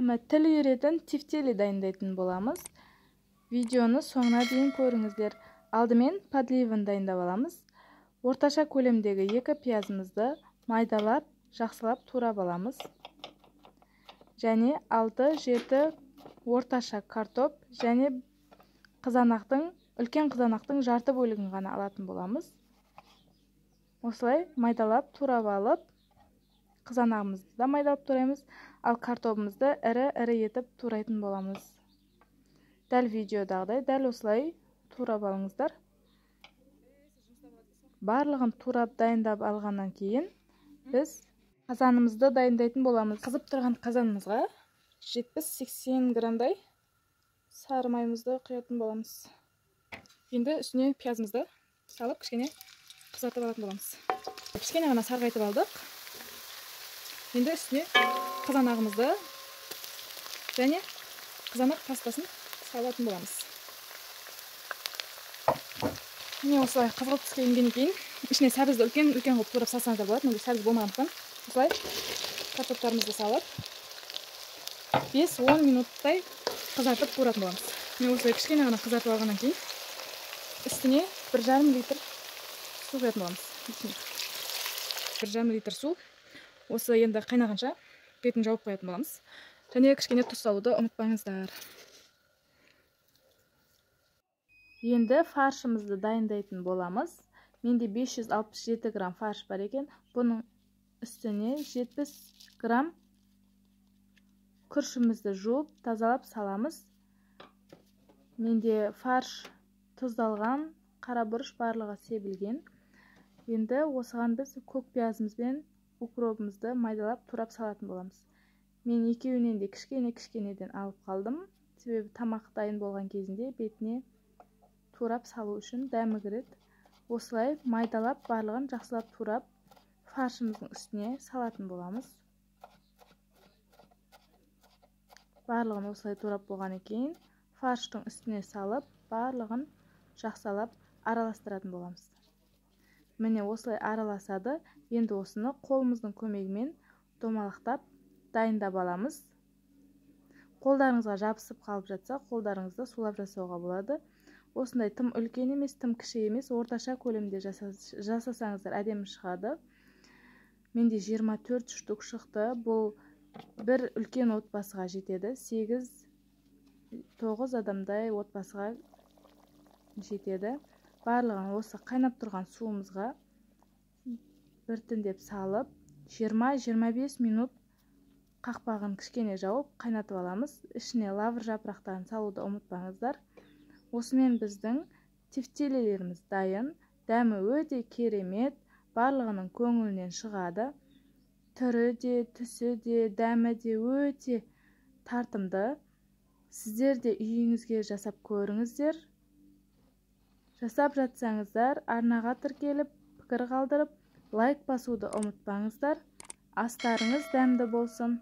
Тіл үйретін тефтели дайындайтын боламыз. Видеоны соңына дейін көріңіздер. Алдымен подливын дайындап аламыз. Орташа көлемдегі 2 пиязымызды майдалап, жақсылап турап аламыз. Және 6-7 орташа картоп және үлкен қызанақтың жарты бөлігін ғана алатын боламыз. Осылай майдалап турап алып, қызанағымызды да майдалап тураймыз, ал картопымызды ірі-ірі етіп турайтын боламыз. Дәл видеодағыдай, дәл осылай турап алыңыздар. Барлығын турап дайындап алғаннан кейін біз қазанымызды дайындайтын боламыз. Қызып тұрған қазанымызға 70-80 грамдай сары майымызды құятын боламыз. Енді үстіне пиязымызды салып, кішкене қызартып алатын боламыз. Кішкене ғана сарғайтып алдық. Енді үстіне қызанағымызды және қызанақ пастасын салатын боламыз. Міне осылай қызғылт түске енгеннен кейін ішіне сәбізді үлкен қылып турап салсаңыздар болады. Менде сәбіз болмағандықтан осылай картоптарымызды салып 5-10 минуттай қызартып туратын боламыз. Міне осылай кішкене ғана қызартып алғаннан кейін үстіне 1,5 литр су құятын боламыз. 1,5 литр су. Осы енді қайнағанша бетін жауып қоятын боламыз. Және кішкене тұз салуды ұмытпаңыздар. Енді фаршымызды дайындайтын боламыз. Менде 567 грамм фарш бар екен. Бұның үстіне 70 грамм күрішімізді жуып, тазалап саламыз. Менде фарш тұздалған, қара бұрыш барлығы себілген. Енді осыған біз көк пиязымыз бен укропымызды майдалап турап салатын боламыз. Мен екеуінен де кішкенеден алып қалдым. Себебі тамақ дайын болған кезінде бетіне турап салу үшін дәмі кіреді. Осылай майдалап барлығын жақсылап турап фаршымыздың үстіне салатын боламыз. Барлығын осылай турап болғаннан кейін фарштың үстіне салып барлығын жақсылап араластыратын боламыз. Міне осылай араласады. Енді осыны қолымыздың көмегімен домалақтап дайындап аламыз. Қолдарыңызға жабысып қалып жатса, қолдарыңызды сулап жасауға болады. Осындай тым үлкен емес, тым кіші емес, орташа көлемде жасасаңыздар әдемі шығады. Менде 24 штук шықты. Бұл бір үлкен отбасыға жетеді. 8-9 адамдай отбасыға жетеді. Барлығын осы қайнап тұрған суымызға біртіндеп салып, 20-25 минут қақпағын кішкене жауып қайнатып аламыз. Ішіне лавр жапырақтарын салуды ұмытпаңыздар. Осымен біздің тефтелилеріміз дайын. Дәмі өте керемет, барлығының көңілінен шығады. Түрі де, түсі де, дәмі де өте тартымды. Сіздер де үйіңізге жасап көріңіздер. Жасап жатсаңыздар, арнаға тіркеліп, пікір қалдырып, лайк басуды ұмытпаңыздар. Астарыңыз дәмді болсын.